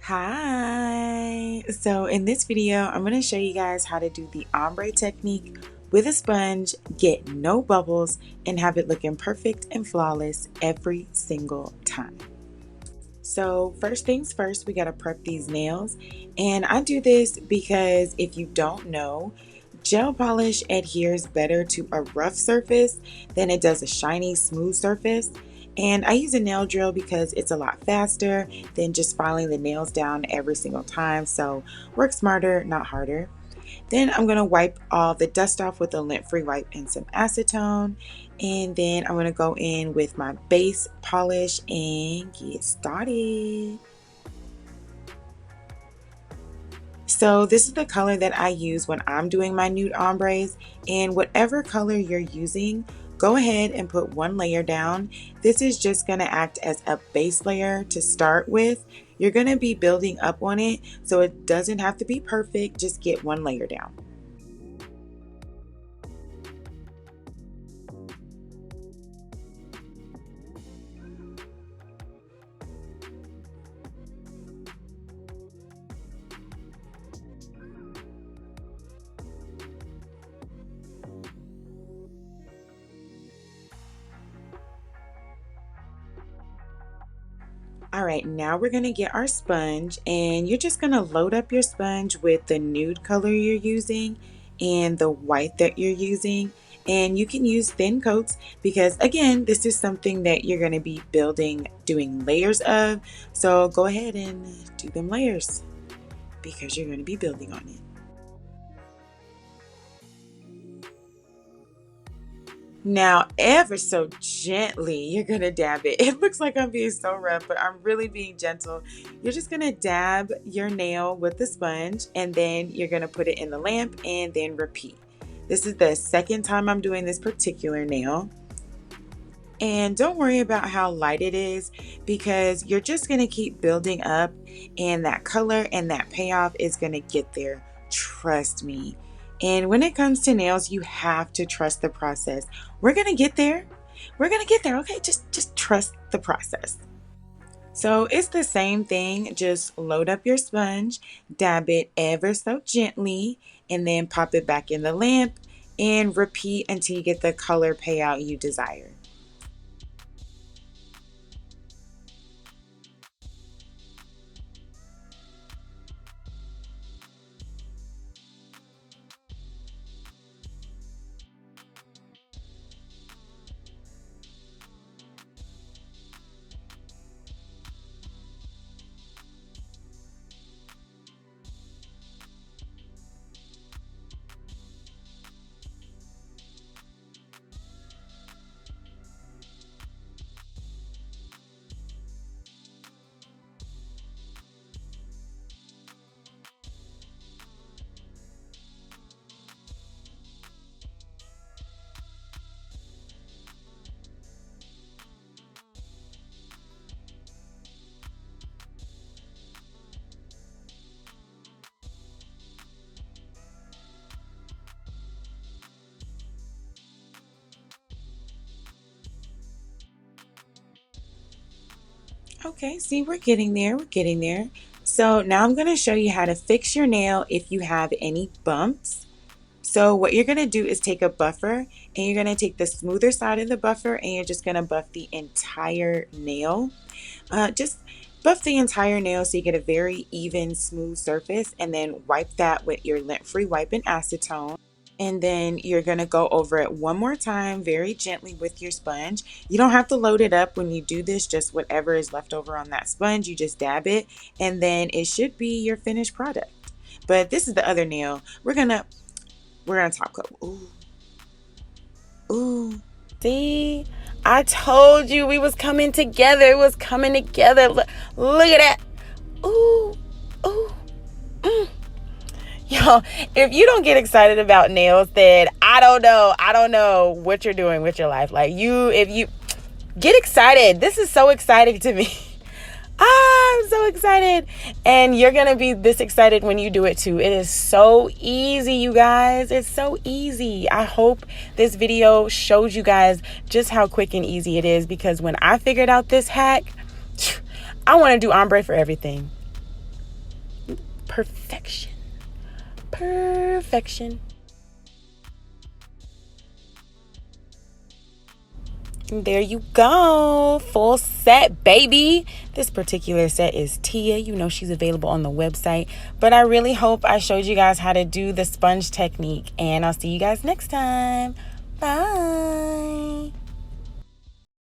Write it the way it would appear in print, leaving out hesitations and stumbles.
Hi! So in this video, I'm going to show you guys how to do the ombre technique with a sponge, get no bubbles, and have it looking perfect and flawless every single time. So first things first, we got to prep these nails. And I do this because if you don't know, gel polish adheres better to a rough surface than it does a shiny, smooth surface. And I use a nail drill because it's a lot faster than just filing the nails down every single time. So work smarter, not harder. Then I'm going to wipe all the dust off with a lint-free wipe and some acetone. And then I'm going to go in with my base polish and get started. So this is the color that I use when I'm doing my nude ombres, and whatever color you're using, go ahead and put one layer down. This is just going to act as a base layer to start with. You're going to be building up on it, so it doesn't have to be perfect, just get one layer down. All right, now we're gonna get our sponge, and you're just gonna load up your sponge with the nude color you're using and the white that you're using. And you can use thin coats because again, this is something that you're gonna be building, doing layers of. So go ahead and do them layers because you're gonna be building on it. Now, ever so gently, you're gonna dab it. It looks like I'm being so rough, but I'm really being gentle. You're just gonna dab your nail with the sponge, and then you're gonna put it in the lamp and then repeat. This is the second time I'm doing this particular nail. And don't worry about how light it is because you're just gonna keep building up, and that color and that payoff is gonna get there. Trust me. And when it comes to nails, you have to trust the process. We're gonna get there. We're gonna get there, okay? Just trust the process. So it's the same thing. Just load up your sponge, dab it ever so gently, and then pop it back in the lamp and repeat until you get the color payout you desire. Okay, see, we're getting there. We're getting there. So now I'm going to show you how to fix your nail if you have any bumps. So what you're going to do is take a buffer, and you're going to take the smoother side of the buffer, and you're just going to buff the entire nail. Just buff the entire nail so you get a very even, smooth surface, and then wipe that with your lint-free wipe and acetone. And then you're going to go over it one more time very gently with your sponge. You don't have to load it up when you do this, just whatever is left over on that sponge, you just dab it, and then it should be your finished product. But this is the other nail. We're gonna top coat. Ooh. Ooh. See? I told you we was coming together. It was coming together. Look at that. Ooh. Ooh. Mm. Yo, if you don't get excited about nails, then I don't know what you're doing with your life. Like if you get excited, this is so exciting to me. I'm so excited. And you're going to be this excited when you do it too. It is so easy, you guys. It's so easy. I hope this video shows you guys just how quick and easy it is, because when I figured out this hack, I want to do ombre for everything. perfection. Perfection. And there you go. Full set, baby. This particular set is Tia. You know she's available on the website. But I really hope I showed you guys how to do the sponge technique. And I'll see you guys next time. Bye.